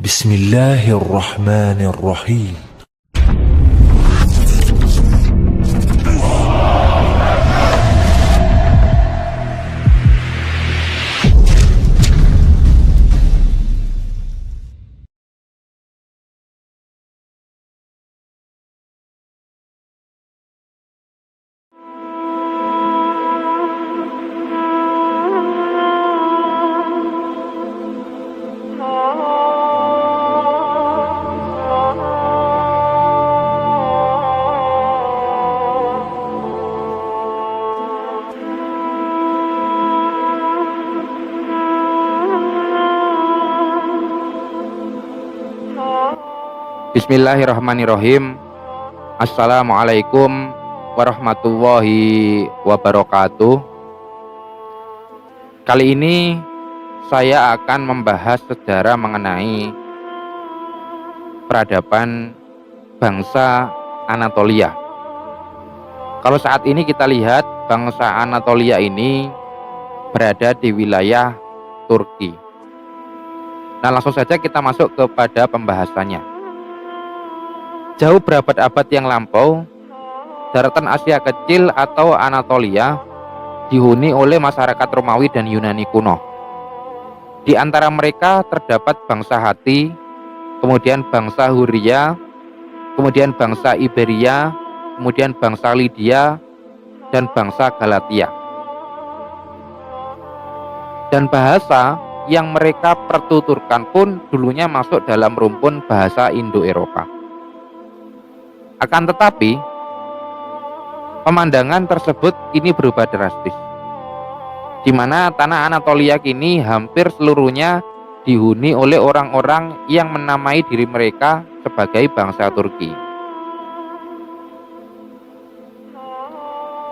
Bismillahirrahmanirrahim. Bismillahirrahmanirrahim. Assalamualaikum warahmatullahi wabarakatuh. Kali ini saya akan membahas sejarah mengenai peradaban bangsa Anatolia. Kalau saat ini kita lihat bangsa Anatolia ini berada di wilayah Turki. Nah, langsung saja kita masuk kepada pembahasannya. Jauh berabad-abad yang lampau, daratan Asia Kecil atau Anatolia dihuni oleh masyarakat Romawi dan Yunani kuno. Di antara mereka terdapat bangsa Hatti, kemudian bangsa Huria, kemudian bangsa Iberia, kemudian bangsa Lydia, dan bangsa Galatia. Dan bahasa yang mereka pertuturkan pun dulunya masuk dalam rumpun bahasa Indo-Eropa. Akan tetapi, pemandangan tersebut kini berubah drastis, di mana tanah Anatolia kini hampir seluruhnya dihuni oleh orang-orang yang menamai diri mereka sebagai bangsa Turki.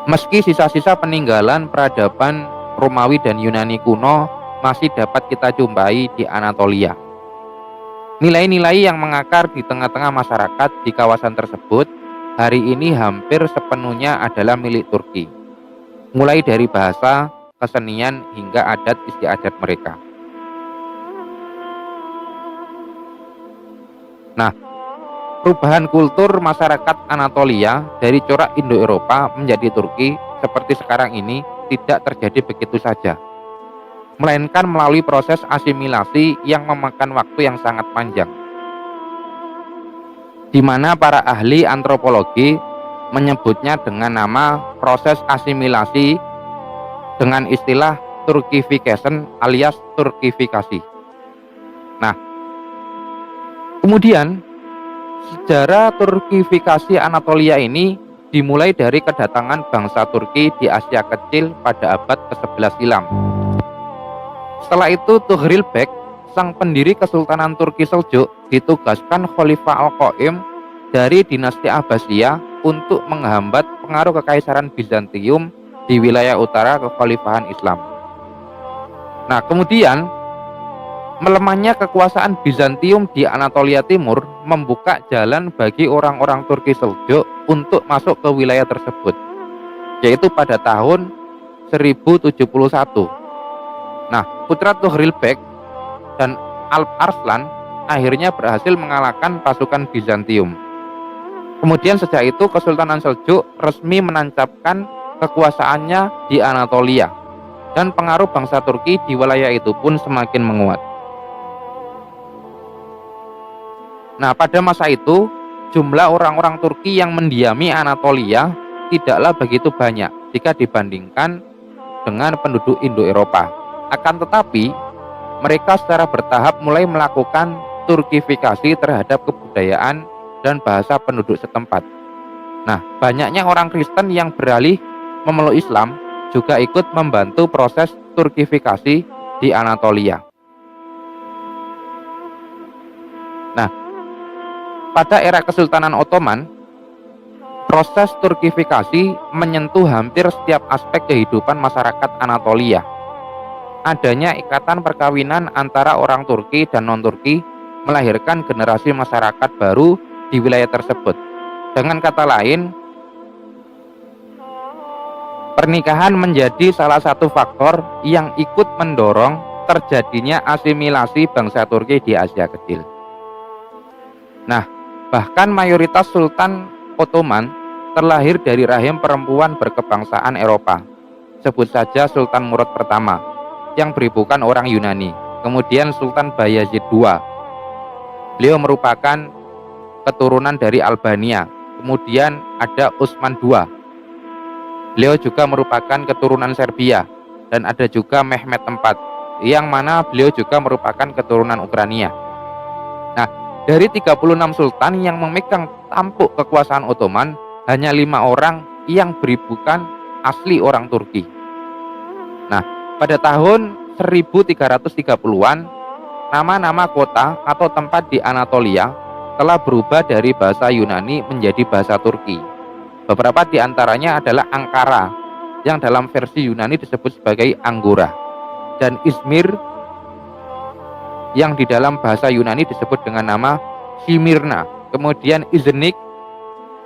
Meski sisa-sisa peninggalan peradaban Romawi dan Yunani kuno masih dapat kita jumpai di Anatolia, nilai-nilai yang mengakar di tengah-tengah masyarakat di kawasan tersebut hari ini hampir sepenuhnya adalah milik Turki, mulai dari bahasa, kesenian, hingga adat istiadat mereka. Nah, perubahan kultur masyarakat Anatolia dari corak Indo-Eropa menjadi Turki seperti sekarang ini tidak terjadi begitu saja, melainkan melalui proses asimilasi yang memakan waktu yang sangat panjang, di mana para ahli antropologi menyebutnya dengan nama proses asimilasi dengan istilah Turkification alias Turkifikasi. Nah, kemudian sejarah Turkifikasi Anatolia ini dimulai dari kedatangan bangsa Turki di Asia Kecil pada abad ke-11 silam. Setelah itu Tughril Bek, sang pendiri Kesultanan Turki Seljuk, ditugaskan Khalifah Al-Qaim dari dinasti Abbasiyah untuk menghambat pengaruh kekaisaran Bizantium di wilayah utara kekhalifahan Islam. Nah, kemudian melemahnya kekuasaan Bizantium di Anatolia Timur membuka jalan bagi orang-orang Turki Seljuk untuk masuk ke wilayah tersebut, yaitu pada tahun 1071. Nah, putra Tughril Bek dan Alp Arslan akhirnya berhasil mengalahkan pasukan Bizantium. Kemudian sejak itu Kesultanan Seljuk resmi menancapkan kekuasaannya di Anatolia, dan pengaruh bangsa Turki di wilayah itu pun semakin menguat. Nah, pada masa itu jumlah orang-orang Turki yang mendiami Anatolia tidaklah begitu banyak jika dibandingkan dengan penduduk Indo-Eropa. Akan tetapi, mereka secara bertahap mulai melakukan Turkifikasi terhadap kebudayaan dan bahasa penduduk setempat. Nah, banyaknya orang Kristen yang beralih memeluk Islam juga ikut membantu proses Turkifikasi di Anatolia. Nah, pada era Kesultanan Ottoman, proses Turkifikasi menyentuh hampir setiap aspek kehidupan masyarakat Anatolia. Adanya ikatan perkawinan antara orang Turki dan non-Turki melahirkan generasi masyarakat baru di wilayah tersebut. Dengan kata lain, pernikahan menjadi salah satu faktor yang ikut mendorong terjadinya asimilasi bangsa Turki di Asia Kecil. Nah, bahkan mayoritas Sultan Ottoman terlahir dari rahim perempuan berkebangsaan Eropa. Sebut saja Sultan Murad pertama yang beribukan orang Yunani. Kemudian Sultan Bayezid II. Beliau merupakan keturunan dari Albania. Kemudian ada Utsman II. Beliau juga merupakan keturunan Serbia. Dan ada juga Mehmet IV, yang mana beliau juga merupakan keturunan Ukraina. Nah, dari 36 sultan yang memegang tampuk kekuasaan Ottoman, hanya 5 orang yang beribukan asli orang Turki. Nah, pada tahun 1330-an, nama-nama kota atau tempat di Anatolia telah berubah dari bahasa Yunani menjadi bahasa Turki. Beberapa di antaranya adalah Ankara, yang dalam versi Yunani disebut sebagai Anggora, dan Izmir, yang di dalam bahasa Yunani disebut dengan nama Smyrna. Kemudian Iznik,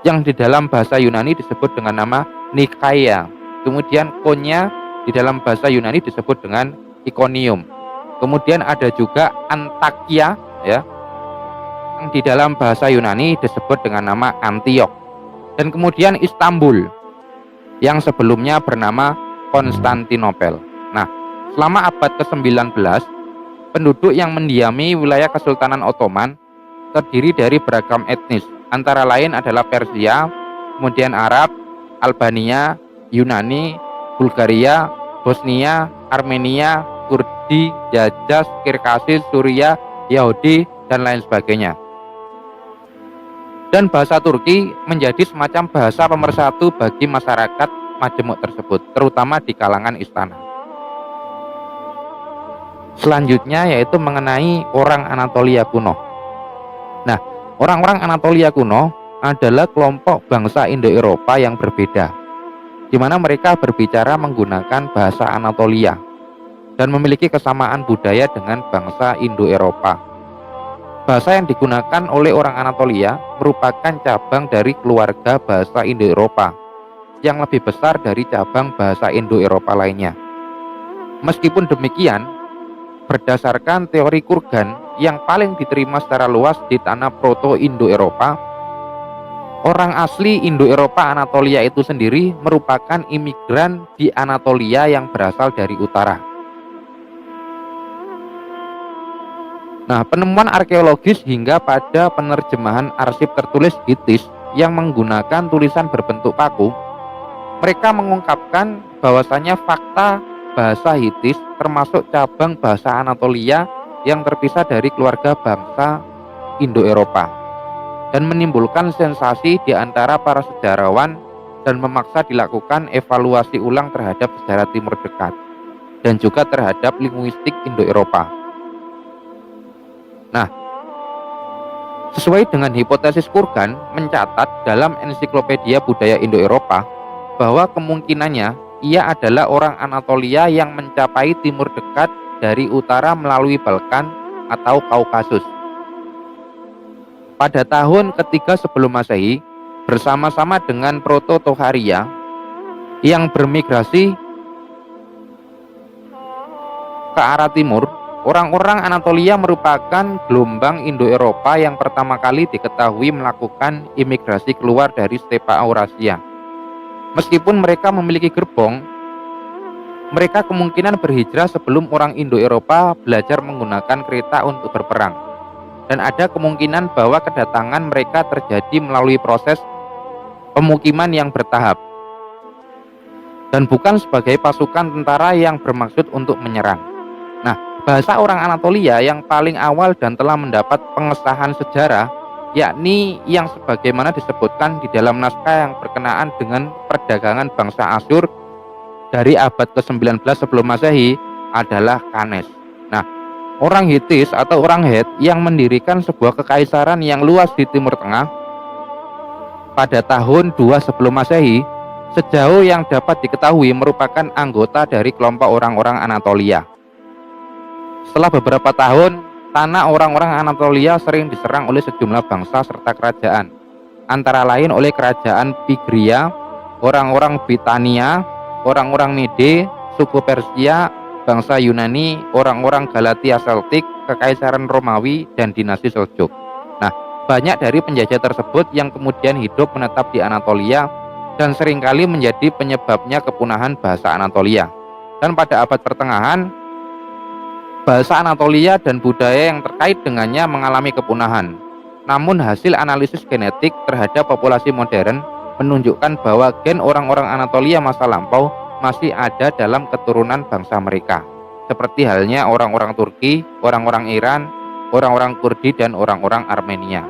yang di dalam bahasa Yunani disebut dengan nama Nikaia. Kemudian Konya, di dalam bahasa Yunani disebut dengan Iconium. Kemudian ada juga Antakya, ya, yang di dalam bahasa Yunani disebut dengan nama Antioch. Dan kemudian Istanbul, yang sebelumnya bernama Konstantinopel. Nah, selama abad ke-19, penduduk yang mendiami wilayah Kesultanan Ottoman terdiri dari beragam etnis, antara lain adalah Persia, kemudian Arab, Albania, Yunani, Bulgaria, Bosnia, Armenia, Kurdi, Jazz, Kirkasis, Suria, Yahudi, dan lain sebagainya. Dan bahasa Turki menjadi semacam bahasa pemersatu bagi masyarakat majemuk tersebut, terutama di kalangan istana. Selanjutnya yaitu mengenai orang Anatolia kuno. Nah, orang-orang Anatolia kuno adalah kelompok bangsa Indo-Eropa yang berbeda, di mana mereka berbicara menggunakan bahasa Anatolia dan memiliki kesamaan budaya dengan bangsa Indo-Eropa. Bahasa yang digunakan oleh orang Anatolia merupakan cabang dari keluarga bahasa Indo-Eropa yang lebih besar dari cabang bahasa Indo-Eropa lainnya. Meskipun demikian, berdasarkan teori Kurgan yang paling diterima secara luas di tanah Proto-Indo-Eropa, orang asli Indo-Eropa Anatolia itu sendiri merupakan imigran di Anatolia yang berasal dari utara. Nah, penemuan arkeologis hingga pada penerjemahan arsip tertulis Hittite yang menggunakan tulisan berbentuk paku, mereka mengungkapkan bahwasanya fakta bahasa Hittite termasuk cabang bahasa Anatolia yang terpisah dari keluarga bangsa Indo-Eropa, dan menimbulkan sensasi di antara para sejarawan dan memaksa dilakukan evaluasi ulang terhadap sejarah Timur Dekat dan juga terhadap linguistik Indo-Eropa. Nah, sesuai dengan hipotesis Kurgan mencatat dalam Ensiklopedia Budaya Indo-Eropa bahwa kemungkinannya ia adalah orang Anatolia yang mencapai Timur Dekat dari utara melalui Balkan atau Kaukasus. Pada tahun ketiga sebelum Masehi, bersama-sama dengan Proto-Toharia yang bermigrasi ke arah timur, orang-orang Anatolia merupakan gelombang Indo-Eropa yang pertama kali diketahui melakukan imigrasi keluar dari stepa Eurasia. Meskipun mereka memiliki gerbong, mereka kemungkinan berhijrah sebelum orang Indo-Eropa belajar menggunakan kereta untuk berperang. Dan ada kemungkinan bahwa kedatangan mereka terjadi melalui proses pemukiman yang bertahap, dan bukan sebagai pasukan tentara yang bermaksud untuk menyerang. Nah, bahasa orang Anatolia yang paling awal dan telah mendapat pengesahan sejarah, yakni yang sebagaimana disebutkan di dalam naskah yang berkenaan dengan perdagangan bangsa Asyur dari abad ke-19 sebelum Masehi, adalah Kanes. Nah, orang Hittite atau orang Het yang mendirikan sebuah kekaisaran yang luas di Timur Tengah pada tahun 2 sebelum Masehi, sejauh yang dapat diketahui merupakan anggota dari kelompok orang-orang Anatolia. Setelah beberapa tahun, tanah orang-orang Anatolia sering diserang oleh sejumlah bangsa serta kerajaan, antara lain oleh kerajaan Pigria, orang-orang Britania, orang-orang Mede, suku Persia, bangsa Yunani, orang-orang Galatia Celtic, kekaisaran Romawi, dan dinasti Seljuk. Nah, Banyak dari penjajah tersebut yang kemudian hidup menetap di Anatolia dan seringkali menjadi penyebabnya kepunahan bahasa Anatolia. Dan pada abad pertengahan, bahasa Anatolia dan budaya yang terkait dengannya mengalami kepunahan. Namun hasil analisis genetik terhadap populasi modern menunjukkan bahwa gen orang-orang Anatolia masa lampau masih ada dalam keturunan bangsa mereka, seperti halnya orang-orang Turki, orang-orang Iran, orang-orang Kurdi, dan orang-orang Armenia.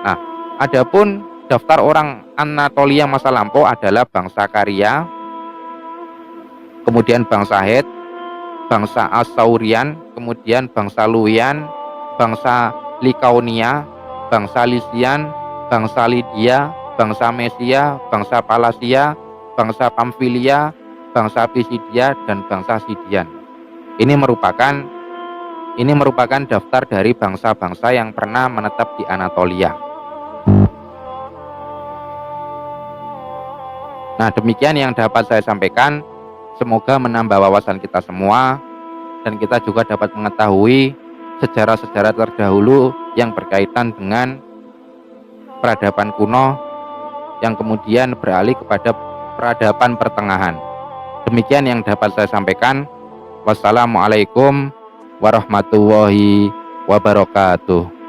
Nah, adapun daftar orang Anatolia masa lampau adalah bangsa Karya, kemudian bangsa Het, bangsa Asaurian, kemudian bangsa Luwian, bangsa Likaunia, bangsa Lisian, bangsa Lydia, bangsa Mesia, bangsa Palasia, bangsa Pamfilia, bangsa Pisidia, dan bangsa Sidian. Ini merupakan daftar dari bangsa-bangsa yang pernah menetap di Anatolia. Nah, demikian yang dapat saya sampaikan. Semoga menambah wawasan kita semua dan kita juga dapat mengetahui sejarah-sejarah terdahulu yang berkaitan dengan peradaban kuno yang kemudian beralih kepada peradaban pertengahan. Demikian yang dapat saya sampaikan. Wassalamualaikum warahmatullahi wabarakatuh.